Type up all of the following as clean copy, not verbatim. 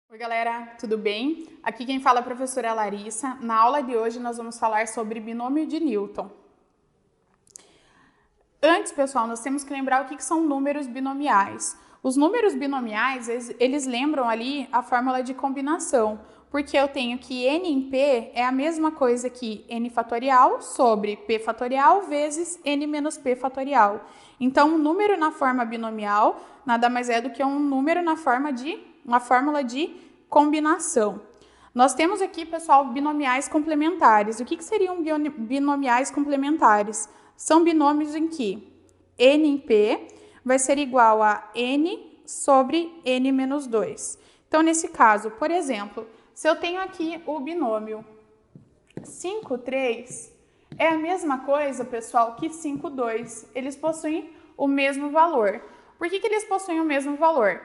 Oi, galera, tudo bem? Aqui quem fala é a professora Larissa. Na aula de hoje nós vamos falar sobre binômio de Newton. Antes, pessoal, nós temos que lembrar o que são números binomiais. Os números binomiais, eles lembram ali a fórmula de combinação, porque eu tenho que n em p é a mesma coisa que n fatorial sobre p fatorial vezes n menos p fatorial. Então, um número na forma binomial nada mais é do que um número na forma de uma fórmula de combinação. Nós temos aqui, pessoal, binomiais complementares. O que seriam binomiais complementares? São binômios em que n em p vai ser igual a n sobre n menos 2. Então, nesse caso, por exemplo, se eu tenho aqui o binômio 5, 3, é a mesma coisa, pessoal, que 5, 2. Eles possuem o mesmo valor. Por que eles possuem o mesmo valor?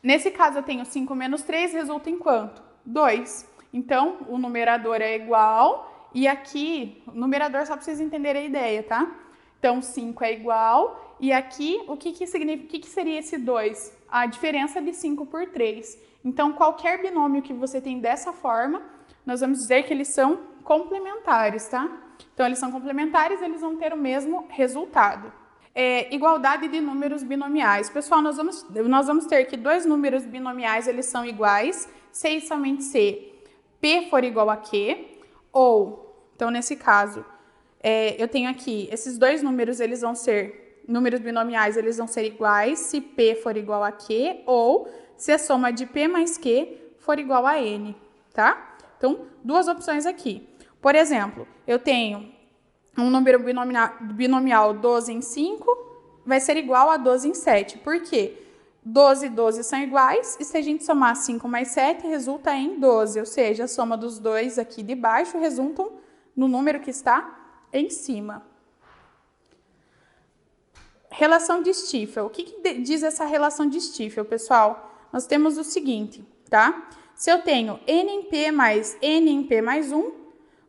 Nesse caso, eu tenho 5 menos 3, resulta em quanto? 2. Então, o numerador é igual, e aqui, o numerador só para vocês entenderem a ideia, tá? Então, 5 é igual, e aqui, o que seria esse 2? A diferença de 5 por 3. Então, qualquer binômio que você tem dessa forma, nós vamos dizer que eles são complementares, tá? Então, eles são complementares, eles vão ter o mesmo resultado. Igualdade de números binomiais. Pessoal, nós vamos ter que dois números binomiais, eles são iguais, se somente se P for igual a Q, ou, então nesse caso, eu tenho aqui, esses dois números, eles vão ser, números binomiais, eles vão ser iguais se P for igual a Q, ou se a soma de P mais Q for igual a N, tá? Então, duas opções aqui. Por exemplo, eu tenho um número binomial 12 em 5 vai ser igual a 12 em 7. Por quê? 12 e 12 são iguais, e se a gente somar 5 mais 7, resulta em 12. Ou seja, a soma dos dois aqui de baixo resultam no número que está em cima. Relação de Stiefel. O que diz essa relação de Stiefel, pessoal? Nós temos o seguinte, tá? Se eu tenho n em p mais n em p mais 1,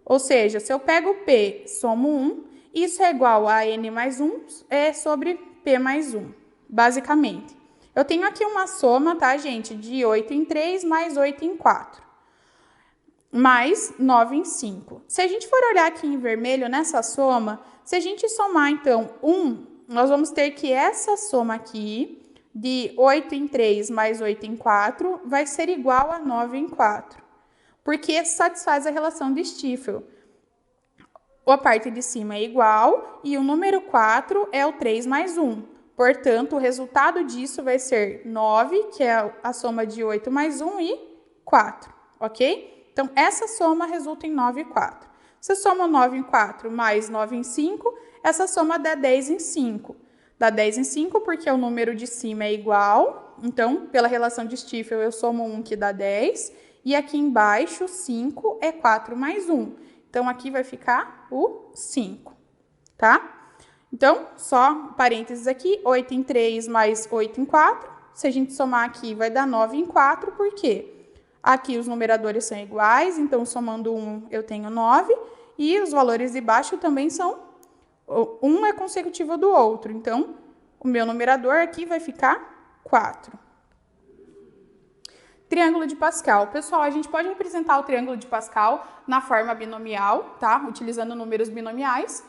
ou seja, se eu pego P, somo 1, isso é igual a N mais 1 sobre P mais 1, basicamente. Eu tenho aqui uma soma, tá, gente, de 8 em 3 mais 8 em 4, mais 9 em 5. Se a gente for olhar aqui em vermelho nessa soma, se a gente somar, então, 1, nós vamos ter que essa soma aqui, de 8 em 3 mais 8 em 4, vai ser igual a 9 em 4. Porque satisfaz a relação de Stiefel. A parte de cima é igual e o número 4 é o 3 mais 1. Portanto, o resultado disso vai ser 9, que é a soma de 8 mais 1 e 4, ok? Então, essa soma resulta em 9 e 4. Se eu somo 9 em 4 mais 9 em 5, essa soma dá 10 em 5. Dá 10 em 5 porque o número de cima é igual. Então, pela relação de Stiefel, eu somo 1 que dá 10. E aqui embaixo, 5 é 4 mais 1. Então, aqui vai ficar o 5, tá? Então, só parênteses aqui, 8 em 3 mais 8 em 4. Se a gente somar aqui, vai dar 9 em 4, por quê? Aqui os numeradores são iguais, então, somando 1, eu tenho 9. E os valores de baixo também são... Um é consecutivo do outro. Então, o meu numerador aqui vai ficar 4. Triângulo de Pascal. Pessoal, a gente pode representar o triângulo de Pascal na forma binomial, tá? Utilizando números binomiais.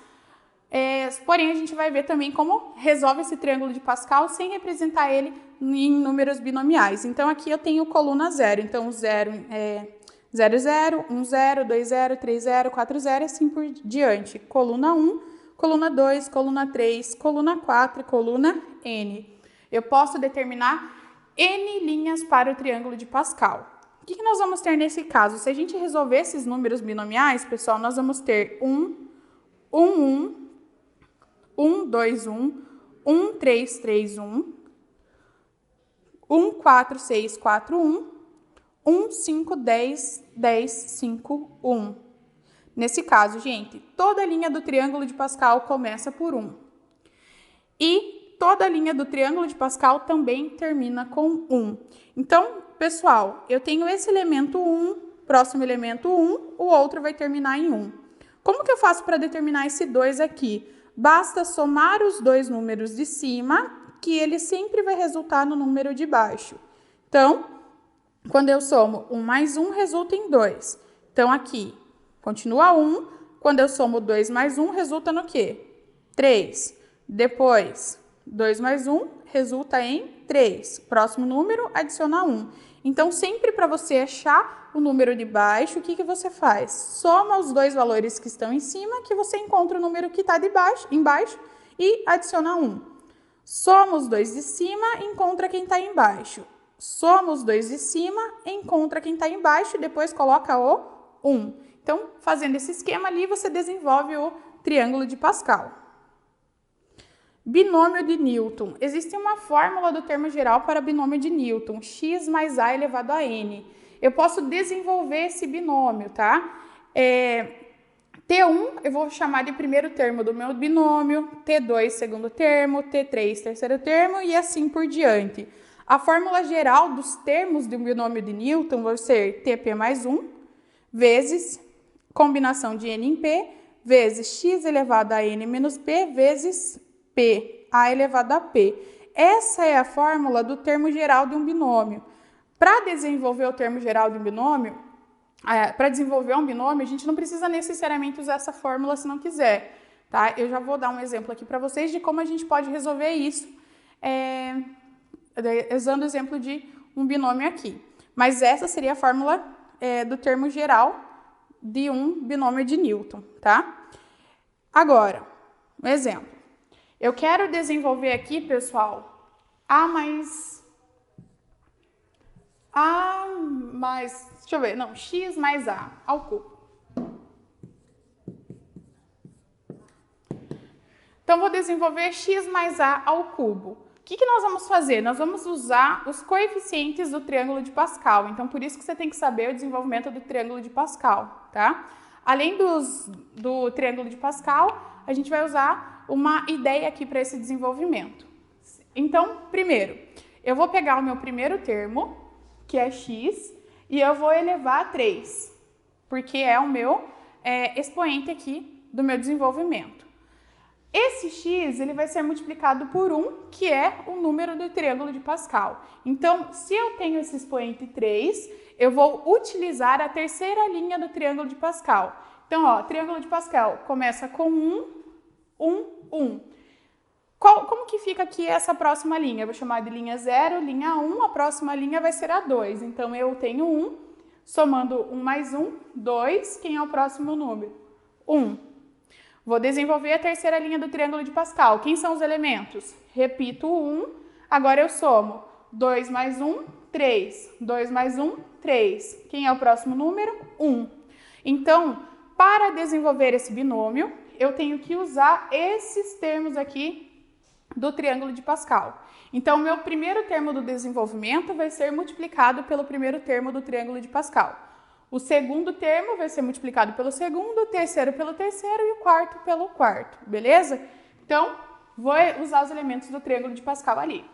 Porém, a gente vai ver também como resolve esse triângulo de Pascal sem representar ele em números binomiais. Então, aqui eu tenho coluna 0. Então, 0 é 0, 0, 1, 0, 2, 0, 3, 0, 4, 0 e assim por diante. Coluna 1, coluna 2, coluna 3, coluna 4 e coluna N. Eu posso determinar N linhas para o triângulo de Pascal. O que nós vamos ter nesse caso? Se a gente resolver esses números binomiais, pessoal, nós vamos ter 1, 1, 1, 1, 2, 1, 1, 3, 3, 1, 1, 4, 6, 4, 1, 1, 5, 10, 10, 5, 1. Nesse caso, gente, toda a linha do triângulo de Pascal começa por 1. E toda a linha do triângulo de Pascal também termina com 1. Então, pessoal, eu tenho esse elemento 1, próximo elemento 1, o outro vai terminar em 1. Como que eu faço para determinar esse 2 aqui? Basta somar os dois números de cima, que ele sempre vai resultar no número de baixo. Então, Quando eu somo 1 mais 1, resulta em 2. Então, aqui, continua 1. Quando eu somo 2 mais 1, resulta no quê? 3. Depois, 2 mais 1 resulta em 3. Próximo número, adiciona 1. Então, sempre para você achar o número de baixo, o que você faz? Soma os dois valores que estão em cima, que você encontra o número que está embaixo e adiciona 1. Soma os dois de cima, encontra quem está embaixo. Soma os dois de cima, encontra quem está embaixo e depois coloca o 1. Então, fazendo esse esquema ali, você desenvolve o triângulo de Pascal. Binômio de Newton. Existe uma fórmula do termo geral para binômio de Newton, x mais a elevado a n. Eu posso desenvolver esse binômio, tá? T1 eu vou chamar de primeiro termo do meu binômio, T2 segundo termo, T3 terceiro termo e assim por diante. A fórmula geral dos termos de um binômio de Newton vai ser TP mais 1 vezes combinação de n em p vezes x elevado a n menos p vezes p, a elevado a p. Essa é a fórmula do termo geral de um binômio. Para desenvolver o termo geral de um binômio, a gente não precisa necessariamente usar essa fórmula se não quiser, tá? Eu já vou dar um exemplo aqui para vocês de como a gente pode resolver isso, usando o exemplo de um binômio aqui. Mas essa seria a fórmula do termo geral de um binômio de Newton, tá? Agora, um exemplo. Eu quero desenvolver aqui, pessoal, x mais a ao cubo. Então, vou desenvolver x mais a ao cubo. O que nós vamos fazer? Nós vamos usar os coeficientes do triângulo de Pascal. Então, por isso que você tem que saber o desenvolvimento do triângulo de Pascal, tá? Além do triângulo de Pascal, a gente vai usar uma ideia aqui para esse desenvolvimento. Então, primeiro, eu vou pegar o meu primeiro termo, que é x, e eu vou elevar a 3, porque é o meu expoente aqui do meu desenvolvimento. Esse x ele vai ser multiplicado por 1, que é o número do triângulo de Pascal. Então, se eu tenho esse expoente 3, eu vou utilizar a terceira linha do triângulo de Pascal. Então, ó, triângulo de Pascal começa com 1, 1, 1. Como que fica aqui essa próxima linha? Eu vou chamar de linha 0, linha 1, a próxima linha vai ser a 2. Então, eu tenho 1, somando 1 mais 1, 2. Quem é o próximo número? 1. Vou desenvolver a terceira linha do triângulo de Pascal. Quem são os elementos? Repito o 1, agora eu somo 2 mais 1, 3. 2 mais 1, 3. Quem é o próximo número? 1. Então, para desenvolver esse binômio, eu tenho que usar esses termos aqui do triângulo de Pascal. Então, o meu primeiro termo do desenvolvimento vai ser multiplicado pelo primeiro termo do triângulo de Pascal. O segundo termo vai ser multiplicado pelo segundo, o terceiro pelo terceiro e o quarto pelo quarto, beleza? Então, vou usar os elementos do triângulo de Pascal ali.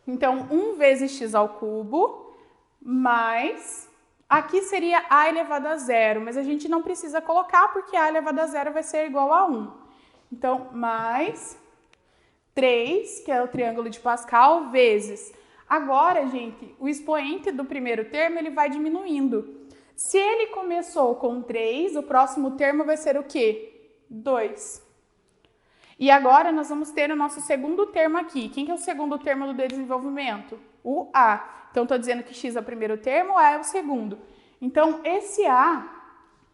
Então, 1 vezes x ao cubo, mais... Aqui seria a elevado a 0, mas a gente não precisa colocar porque a elevado a 0 vai ser igual a 1. Então, mais 3, que é o triângulo de Pascal, vezes... Agora, gente, o expoente do primeiro termo ele vai diminuindo. Se ele começou com 3, o próximo termo vai ser o quê? 2. E agora nós vamos ter o nosso segundo termo aqui. Quem que é o segundo termo do desenvolvimento? O A. Então, estou dizendo que x é o primeiro termo, A é o segundo. Então, esse A,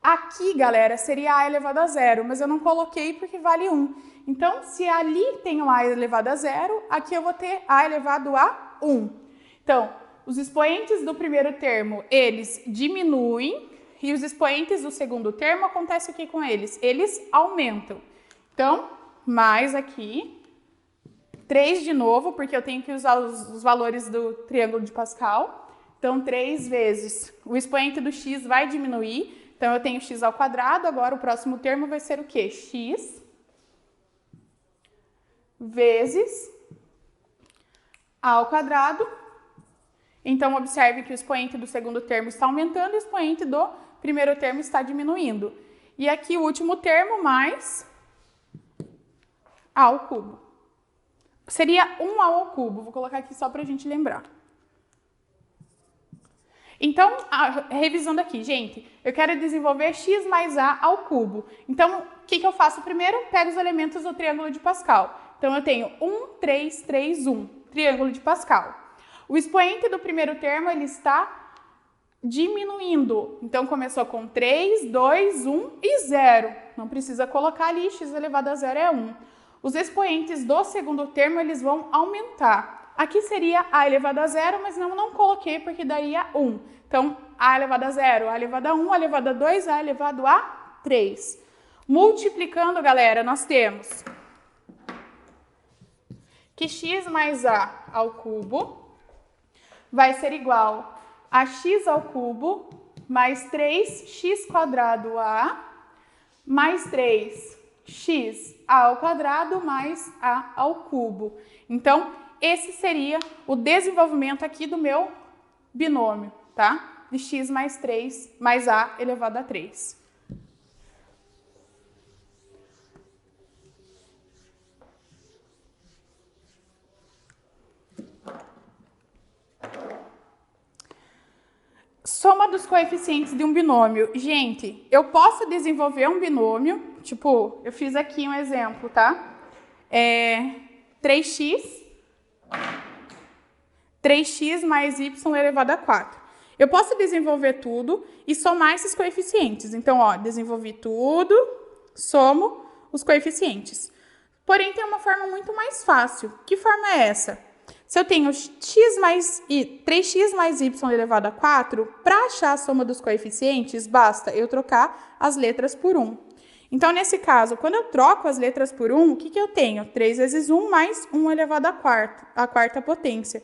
aqui, galera, seria A elevado a 0, mas eu não coloquei porque vale 1. Então, se ali tem o A elevado a 0, aqui eu vou ter A elevado a 1. Então, os expoentes do primeiro termo, eles diminuem, e os expoentes do segundo termo, acontece o que com eles? Eles aumentam. Então, mais aqui, 3 de novo, porque eu tenho que usar os valores do triângulo de Pascal. Então, 3 vezes o expoente do x vai diminuir. Então, eu tenho x ao quadrado. Agora, o próximo termo vai ser o quê? X vezes a ao quadrado. Então, observe que o expoente do segundo termo está aumentando e o expoente do primeiro termo está diminuindo. E aqui, o último termo, mais a ao cubo. Seria 1 ao cubo. Vou colocar aqui só para a gente lembrar. Então, revisando aqui, gente, eu quero desenvolver x mais a ao cubo. Então, o que eu faço primeiro? Pego os elementos do triângulo de Pascal. Então, eu tenho 1, 3, 3, 1, triângulo de Pascal. O expoente do primeiro termo, ele está diminuindo. Então, começou com 3, 2, 1 e 0. Não precisa colocar ali, x elevado a 0 é 1. Os expoentes do segundo termo, eles vão aumentar. Aqui seria a elevado a 0, mas não coloquei porque daí é 1. Então, a elevado a 0, a elevado a 1, a elevado a 2, a elevado a 3. Multiplicando, galera, nós temos que x mais a ao cubo vai ser igual a x ao cubo mais 3x quadrado a mais 3x ao quadrado mais a ao cubo. Então, esse seria o desenvolvimento aqui do meu binômio, tá? De x mais 3 mais a elevado a 3. Soma dos coeficientes de um binômio. Gente, eu posso desenvolver um binômio, tipo, eu fiz aqui um exemplo, tá? 3x mais y elevado a 4. Eu posso desenvolver tudo e somar esses coeficientes. Então, ó, desenvolvi tudo, somo os coeficientes. Porém, tem uma forma muito mais fácil. Que forma é essa? Se eu tenho 3x mais y elevado a 4, para achar a soma dos coeficientes, basta eu trocar as letras por 1. Então, nesse caso, quando eu troco as letras por 1, o que eu tenho? 3 vezes 1 mais 1 elevado à quarta potência.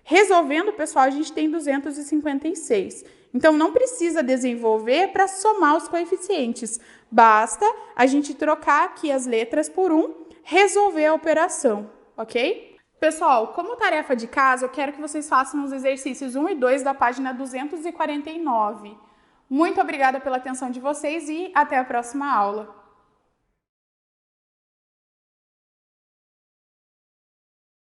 Resolvendo, pessoal, a gente tem 256. Então, não precisa desenvolver para somar os coeficientes. Basta a gente trocar aqui as letras por 1, resolver a operação, ok? Pessoal, como tarefa de casa, eu quero que vocês façam os exercícios 1 e 2 da página 249. Muito obrigada pela atenção de vocês e até a próxima aula.